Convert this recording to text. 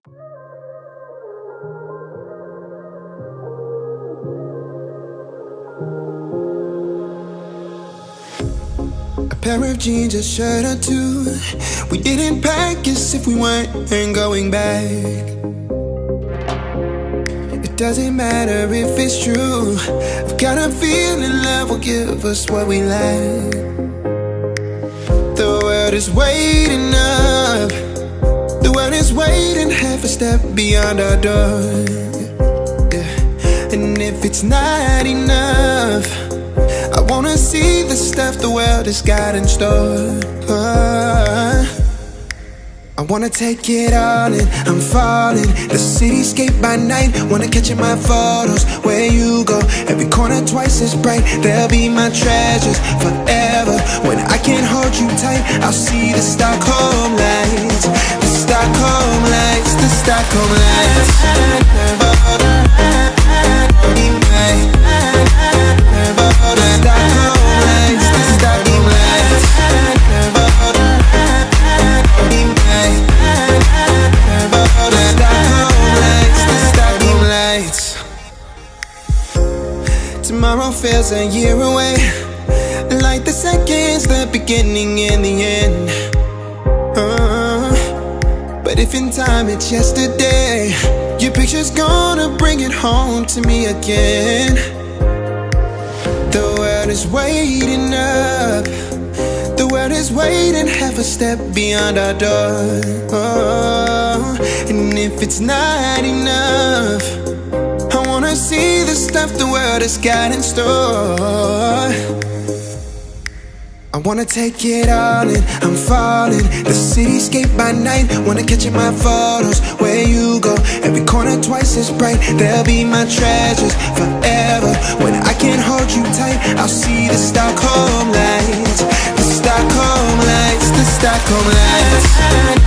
A pair of jeans, a shirt or two. We didn't pack as if we weren't going back. It doesn't matter if it's true. I've got a feeling love will give us what we lack. The world is waiting up. The world is waiting half a step beyond our door. Yeah. And if it's not enough, I wanna see the stuff the world has got in store. I wanna take it all in, I'm falling. The cityscape by night, wanna catch in my photos. Where you go, every corner twice as bright. They'll be my treasures forever. When I can't hold you tight, I'll see the Stockholm lights. The Stockholm lights, the Stockholm lights. Tomorrow feels a year away, like the seconds, the beginning and the end. But if in time it's yesterday, your picture's gonna bring it home to me again. The world is waiting up. The world is waiting half a step beyond our door. And if it's not enough, I wanna see the stuff the world has got in store. I wanna take it all in, I'm falling. The cityscape by night, wanna catch in my photos. Where you go, every corner twice as bright. They'll be my treasures forever. When I can't hold you tight, I'll see the Stockholm lights. The Stockholm lights, the Stockholm lights.